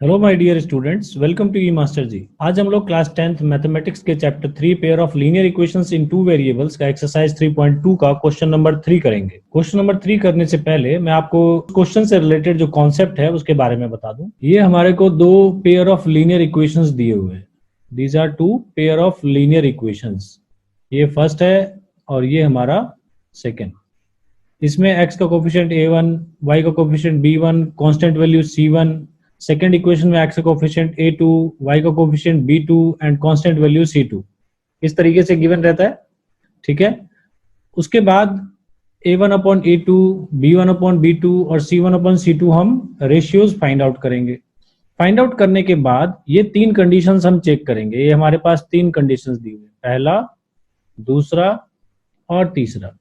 Hello my dear students, welcome to E master ji. आज हम लोग क्लास 10th मैथमेटिक्स के chapter 3 pair of linear equations in two variables का exercise 3.2 का question number 3 करेंगे। Question number 3 करने से पहले मैं आपको क्वेश्चन से रिलेटेड जो कॉन्सेप्ट है उसके बारे में बता दूं। ये हमारे को दो पेयर ऑफ लीनियर इक्वेशंस दिए हुए हैं। These are two pair of linear equations. ये फर्स्ट है और ये हमारा सेकेंड। इसमें x का कोफिशिएंट a1, y का coefficient b1, constant value c1। Second equation में x का कोफिशिएंट a2, y का coefficient b2 and constant value c2 इस तरीके से गिवन रहता है। ठीक है। उसके बाद a1 upon a2, b1 upon b2 और c1 अपॉन c2 हम रेशियोज फाइंड आउट करेंगे। फाइंड आउट करने के बाद ये तीन कंडीशंस हम चेक करेंगे। ये हमारे पास तीन कंडीशंस दी हुई, पहला, दूसरा और तीसरा।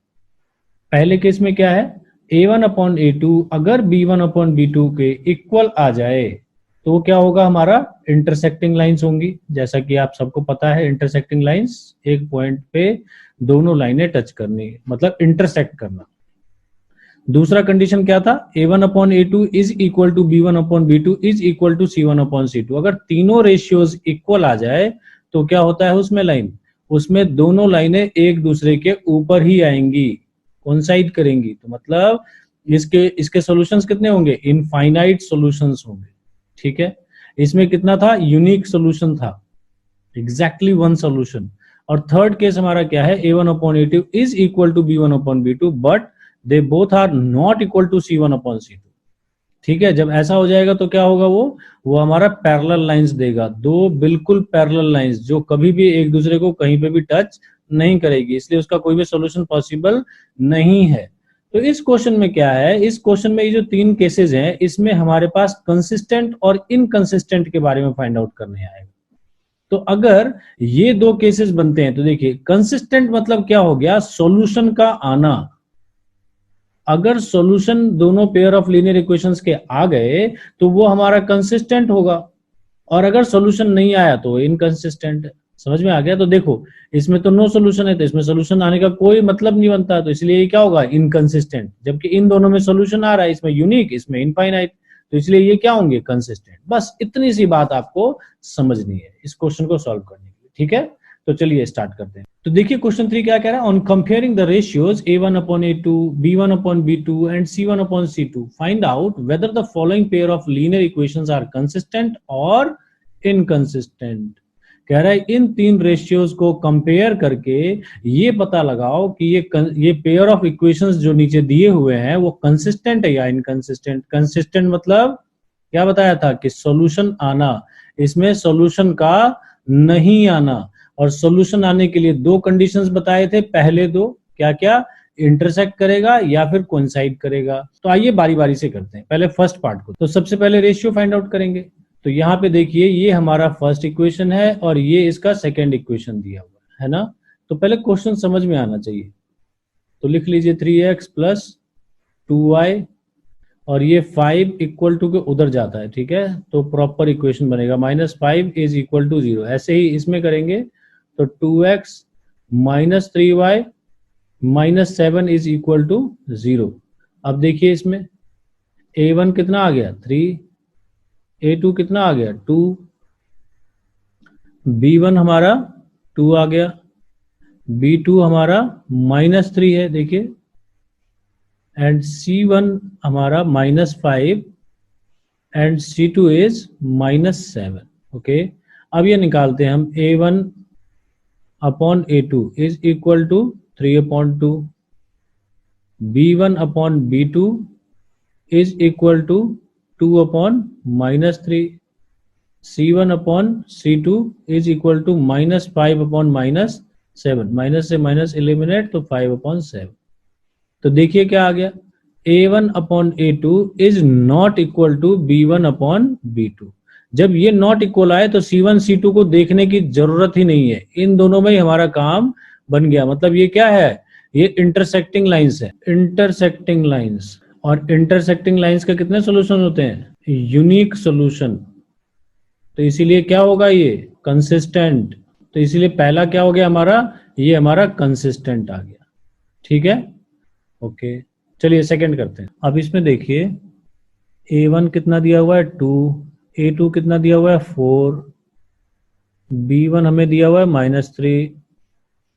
पहले केस में क्या है, a1 अपॉन a2 अगर b1 अपॉन b2 के इक्वल आ जाए तो वो क्या होगा, हमारा इंटरसेक्टिंग लाइंस होंगी। जैसा कि आप सबको पता है, इंटरसेक्टिंग लाइंस एक पॉइंट पे दोनों लाइनें टच करनी, मतलब इंटरसेक्ट करना। दूसरा कंडीशन क्या था, a1 upon a2 is equal to b1 upon b2 is equal to c1 upon c2। अगर तीनों रेशियोज इक्वल आ जाए तो क्या होता है उसमें लाइन, उसमें दोनों लाइनें एक दूसरे के ऊपर ही आएंगी, कोइंसाइड करेंगी। तो मतलब इसके सॉल्यूशंस कितने होंगे, इनफाइनाइट सॉल्यूशंस होंगे। ठीक है। इसमें कितना था, यूनिक सॉल्यूशन था, एग्जैक्टली वन सॉल्यूशन। और थर्ड केस हमारा क्या है, a1 upon a2 is equal to b1 upon b2 but they both are not equal to c1 upon c2। ठीक है। जब ऐसा हो जाएगा तो क्या होगा, वो हमारा पैरेलल लाइंस देगा, दो बिल्कुल पैरेलल लाइंस जो कभी भी एक दूसरे को कहीं पे भी टच नहीं करेगी, इसलिए उसका कोई भी सॉल्यूशन पॉसिबल नहीं है। तो इस क्वेश्चन में क्या है, इस क्वेश्चन में ये जो तीन केसेस हैं इसमें हमारे पास कंसिस्टेंट और इनकंसिस्टेंट के बारे में फाइंड आउट करने आएगा। तो अगर ये दो केसेस बनते हैं तो देखिए, कंसिस्टेंट मतलब क्या हो गया, सॉल्यूशन का आना। अगर सॉल्यूशन दोनों पेयर ऑफ लीनियर इक्वेशंस के आ गए तो वो हमारा कंसिस्टेंट होगा, और अगर सॉल्यूशन नहीं आया तो इनकंसिस्टेंट है। समझ में आ गया। तो देखो, इसमें तो नो सॉल्यूशन है तो इसमें सॉल्यूशन आने का कोई मतलब नहीं बनता, तो इसलिए ये क्या होगा, इनकंसिस्टेंट। जबकि इन दोनों में सॉल्यूशन आ रहा है, इसमें यूनिक, इसमें इनफाइनाइट, तो इसलिए ये क्या होंगे, कंसिस्टेंट। बस इतनी सी बात आपको समझनी है इस क्वेश्चन को सॉल्व करने के लिए। ठीक है। तो चलिए स्टार्ट करते हैं। तो देखिए क्वेश्चन 3 क्या कह रहा है, on comparing the ratios a1 upon a2, b1 upon b2 and c1 upon c2 find out whether the following pair of linear equations are consistent और इनकंसिस्टेंट। कह रहा है इन तीन रेशियोज को कंपेयर करके ये पता लगाओ कि ये पेयर ऑफ इक्वेशंस जो नीचे दिए हुए हैं वो कंसिस्टेंट है या इनकंसिस्टेंट। कंसिस्टेंट मतलब क्या बताया था कि सॉल्यूशन आना, इसमें सॉल्यूशन का नहीं आना। और सॉल्यूशन आने के लिए दो कंडीशंस बताए थे, पहले दो क्या क्या, इंटरसेक्ट करेगा या फिर कोइंसाइड करेगा। तो आइए बारी बारी से करते हैं, पहले फर्स्ट पार्ट को। तो सबसे पहले रेशियो फाइंड आउट करेंगे। तो यहाँ पे देखिए, ये हमारा फर्स्ट इक्वेशन है और ये इसका सेकेंड इक्वेशन दिया हुआ है ना। तो पहले क्वेश्चन समझ में आना चाहिए। तो लिख लीजिए 3x प्लस 2y और ये 5 इक्वल टू के उधर जाता है। ठीक है। तो प्रॉपर इक्वेशन बनेगा, -5 इज इक्वल टू 0। ऐसे ही इसमें करेंगे तो 2x minus 3y minus 7 is equal to 0। अब देखिए इसमें a1 कितना आ गया, 3, a2 कितना आ गया, 2, b1 हमारा 2 आ गया, b2 हमारा -3 है देखिए, एंड c1 हमारा -5 एंड c2 इज -7। ओके। अब ये निकालते हैं हम, a1 upon a2 is equal to 3 upon 2, b1 upon b2 is equal to 2 upon -3, c1 upon c2 is equal to -5 upon -7, minus से माइनस एलिमिनेट तो 5 अपॉन 7। तो देखिए क्या आ गया, a1 upon a2 is not equal to b1 upon b2। जब ये not equal आए तो c1 c2 को देखने की जरूरत ही नहीं है, इन दोनों में ही हमारा काम बन गया। मतलब ये क्या है, ये इंटरसेक्टिंग लाइंस है, इंटरसेक्टिंग लाइंस। और इंटरसेक्टिंग लाइंस का कितने सॉल्यूशन होते हैं, यूनिक सॉल्यूशन। तो इसीलिए क्या होगा, ये कंसिस्टेंट। तो इसीलिए पहला क्या हो गया हमारा, ये हमारा कंसिस्टेंट आ गया। ठीक है। ओके। चलिए सेकंड करते हैं। अब इसमें देखिए a1 कितना दिया हुआ है, 2, A2 कितना दिया हुआ है 4, B1 हमें दिया हुआ है -3,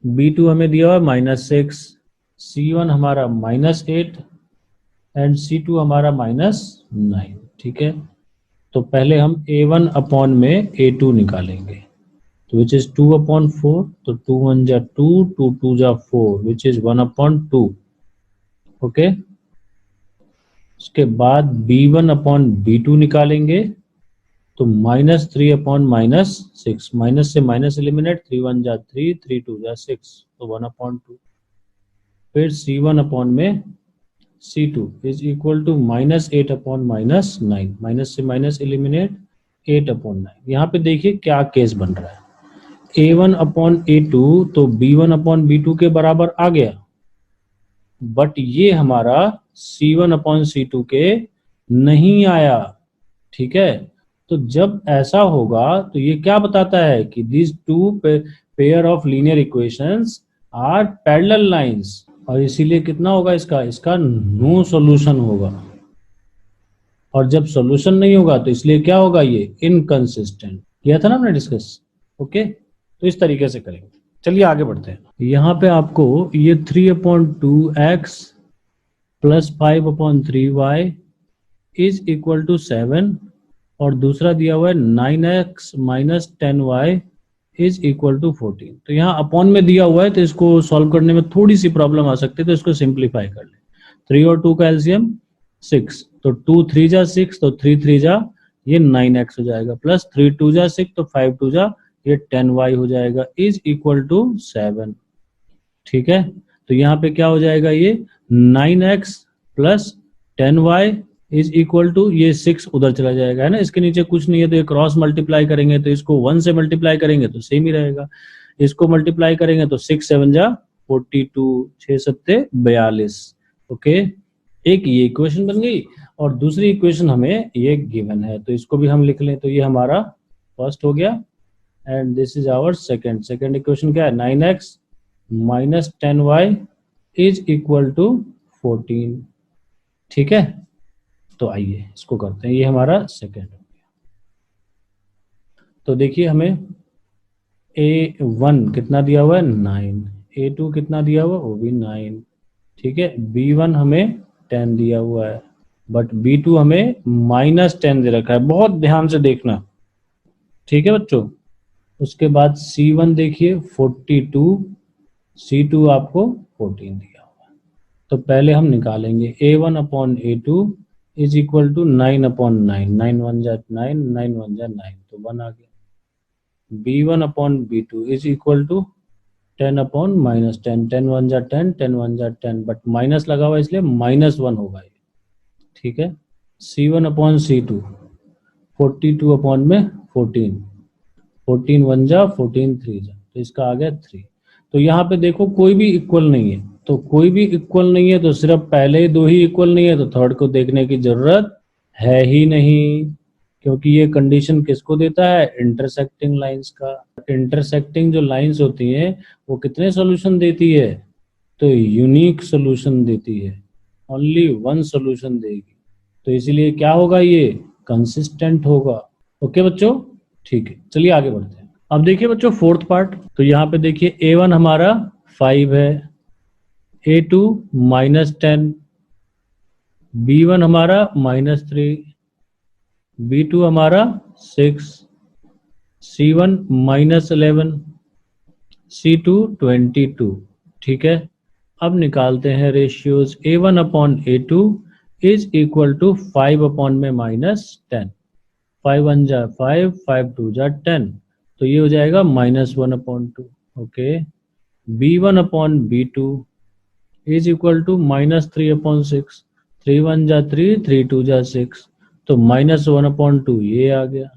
B2 हमें दिया हुआ है -6, C1 हमारा -8 एंड C2 हमारा -9। ठीक है, तो पहले हम A1 अपॉन में A2 निकालेंगे, तो विच इज 2/4, तो 2 1 जा 2, 2 2 जा 4, विच इज 1/2। ओके, उसके बाद B1 अपॉन B2 निकालेंगे, तो -3/-6, माइनस से माइनस एलिमिनेट, 3 1 जा 3, 3 2 जा 6, तो 1/2। फिर C1 अपॉन में C2 is equal to -8/-9, minus से माइनस एलिमिनेट, 8/9। यहाँ पे देखिए क्या केस बन रहा है, A1 अपॉन A2 तो B1 अपॉन B2 के बराबर आ गया, बट ये हमारा C1 अपॉन C2 के नहीं आया। ठीक है, तो जब ऐसा होगा तो ये क्या बताता है कि these two pair of linear equations are parallel lines, और इसीलिए कितना होगा इसका नो सॉल्यूशन होगा, और जब सॉल्यूशन नहीं होगा तो इसलिए क्या होगा, ये इनकंसिस्टेंट। किया था ना हमने डिस्कस। ओके, तो इस तरीके से करेंगे। चलिए आगे बढ़ते हैं। यहाँ पे आपको ये 3/2x plus 5/3y is equal to 7, और दूसरा दिया हुआ है 9x minus 10y is equal to 14। तो यहाँ अपॉन में दिया हुआ है तो इसको सॉल्व करने में थोड़ी सी प्रॉब्लम आ सकती है, तो इसको सिंप्लीफाई कर ले। 3 और 2 का एलसीएम 6, तो 2 3 जा 6, तो 3 3 जा ये 9x हो जाएगा, प्लस 3 2 जा 6, तो 5 2 जा ये 10y हो जाएगा, इज इक्वल टू 7। ठीक है, तो यहाँ पे क्या हो जाएगा, ये 9x plus 10y is equal to ये 6 उधर चला जाएगा, है ना, इसके नीचे कुछ नहीं है, तो ये क्रॉस मल्टीप्लाई करेंगे, तो इसको 1 से मल्टीप्लाई करेंगे तो सेम ही रहेगा, इसको मल्टीप्लाई करेंगे तो 6 7 जा 42, 6 7 42। ओके, एक ये इक्वेशन बन गई, और दूसरी इक्वेशन हमें ये गिवन है, तो इसको भी हम लिख लें, तो ये हमारा फर्स्ट हो गया, and this is our second equation. क्या है, 9x minus 10y is equal to 14। ठीक है, तो आइए इसको करते हैं, ये हमारा सेकेंड हो गया। तो देखिए हमें A1 कितना दिया हुआ है 9, A2 कितना दिया हुआ वो भी 9। ठीक है, B1 हमें 10 दिया हुआ है, बट B2 हमें -10 दे रखा है, बहुत ध्यान से देखना। ठीक है बच्चों, उसके बाद C1 देखिए 42, C2 आपको 14 दिया हुआ है, तो पहले हम निकालेंगे A1 upon A2 is equal to 9/9, 9 1 जा 9, 9 1 जा 9, तो 1 आ गया। B1 upon B2 is equal to 10/-10, 10 1 जा 10, 10 1 जा 10, बट माइनस लगा हुआ इसलिए -1 होगा ये। ठीक है, C1 अपॉन C2 42 अपॉन में 14, 14 1 जा 14 3 जा, तो इसका आ गया 3। तो यहाँ पे देखो कोई भी इक्वल नहीं है, तो कोई भी इक्वल नहीं है तो सिर्फ पहले दो ही इक्वल नहीं है, तो थर्ड को देखने की जरूरत है ही नहीं, क्योंकि ये कंडीशन किसको देता है, इंटरसेक्टिंग लाइंस का। इंटरसेक्टिंग जो लाइंस होती हैं वो कितने सॉल्यूशन देती है, तो यूनिक सॉल्यूशन देती है, ओनली वन सॉल्यूशन देगी, तो इसीलिए क्या होगा, ये कंसिस्टेंट होगा। ओके बच्चों, ठीक है, चलिए आगे बढ़ते हैं। अब देखिए बच्चों फोर्थ पार्ट, तो यहाँ पे देखिए A1 हमारा 5 है, A2 -10, B1 हमारा -3, B2 हमारा 6, C1 -11, C2 22। ठीक है, अब निकालते हैं ratios. A1 upon A2 is equal to 5 upon में -10, 5 1 जा 5, 5 2 जा 10, तो ये हो जाएगा -1/2। Okay, B1 upon B2 is equal to -3/6, 3 1 जा 3, 3 2 जा 6, तो -1/2 ये आ गया।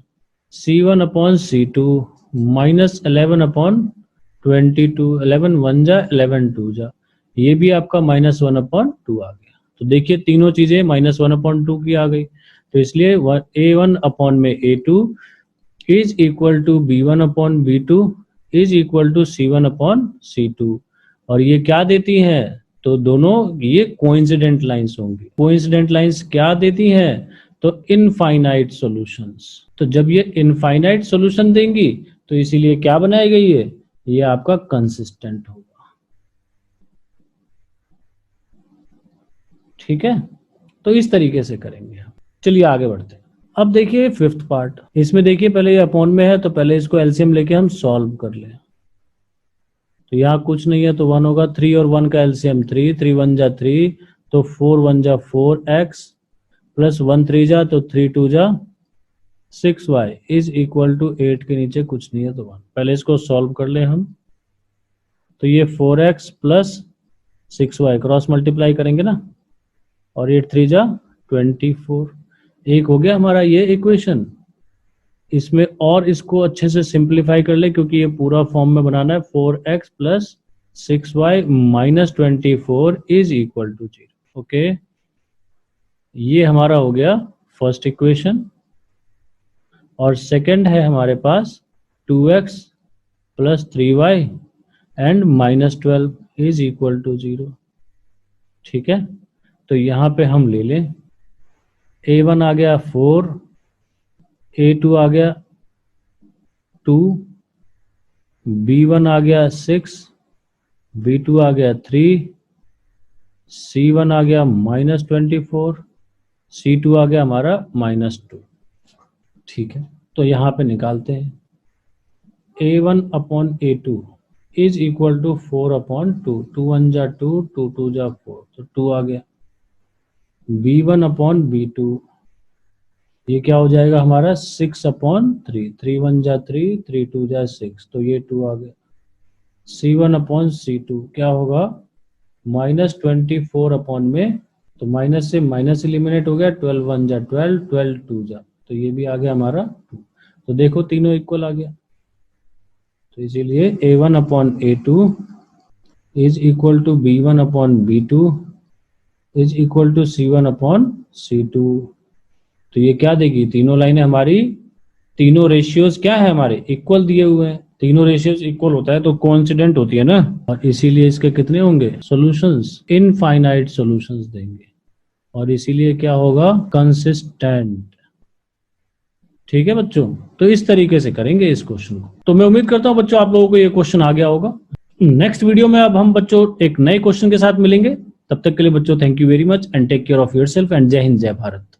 C1 अपॉन C2 -11/22, 11 1 जा 11 2 जा, ये भी आपका -1/2 आ गया। तो देखिए तीनों चीजें -1/2 की आ गई, तो इसलिए A1 अपॉन में A2 is equal to B1 upon B2 is equal to C1 upon C2, और ये क्या देती हैं, तो दोनों ये कोइंसिडेंट लाइंस होंगी। कोइंसिडेंट लाइंस क्या देती हैं, तो इनफाइनाइट सॉल्यूशंस। तो जब ये इनफाइनाइट सॉल्यूशन देंगी तो इसीलिए क्या बनाई गई है, ये आपका कंसिस्टेंट होगा। ठीक है, तो इस तरीके से करेंगे हम। चलिए आगे बढ़ते हैं। अब देखिए फिफ्थ पार्ट, इसमें देखिए पहले ये अपॉन में है तो पहले इसको एलसीएम लेके हम सॉल्व कर लें। तो यहाँ कुछ नहीं है तो 1 होगा, 3 और 1 का एलसीएम 3, 3 1 जा 3 तो 4 1 जा 4x प्लस 1 3 जा तो 3 2 जा 6y इज इक्वल टू 8 के नीचे कुछ नहीं है तो 1। पहले इसको सॉल्व कर ले हम। तो ये 4x plus 6y cross multiply करेंगे ना, और 8 3 जा 24। एक हो गया हमारा ये इक्वेशन। इसमें और इसको अच्छे से सिंप्लीफाई कर ले क्योंकि ये पूरा फॉर्म में बनाना है। 4x plus 6y minus 24 is equal to 0। Okay, ये हमारा हो गया फर्स्ट इक्वेशन। और सेकंड है हमारे पास 2x plus 3y and minus 12 is equal to 0। ठीक है, तो यहां पे हम ले लें a1 आ गया 4, a2 आ गया 2, b1 आ गया 6, b2 आ गया 3, c1 आ गया माइनस 24, c2 आ गया हमारा माइनस 2। ठीक है, तो यहां पे निकालते हैं। a1 upon a2 is equal to 4 upon 2, 2 1 जा 2, 2 2 जा 4 तो 2 आ गया। b1 अपॉन b2 ये क्या हो जाएगा हमारा 6 अपॉन 3, 3 1 जा 3, 3 2 जा 6 तो ये 2 आ गया। c1 अपॉन c2 क्या होगा माइनस 24 अपॉन में, तो माइनस से माइनस एलिमिनेट हो गया, 12 1 जा 12, 12 2 जा तो ये भी आ गया हमारा 2। तो देखो तीनों इक्वल आ गया। तो इसीलिए a1 upon a2 is equal to b1 upon b2 is equal to c1 upon c2। तो ये क्या देगी, तीनों लाइनें हमारी, तीनों रेशियोज क्या है हमारे इक्वल दिए हुए हैं। तीनों रेशियोज इक्वल होता है तो कोइंसिडेंट होती है ना, और इसीलिए इसके कितने होंगे सॉल्यूशंस, इनफाइनाइट सॉल्यूशंस देंगे, और इसीलिए क्या होगा कंसिस्टेंट। ठीक है बच्चों, तो इस तरीके से करेंगे इस क्वेश्चन को। तो मैं उम्मीद करता हूं बच्चों आप लोगों को ये क्वेश्चन आ गया होगा। नेक्स्ट वीडियो में अब हम बच्चों एक नए क्वेश्चन के साथ मिलेंगे। तब तक के लिए बच्चों thank you very much and take care of yourself and जय हिंद जय भारत।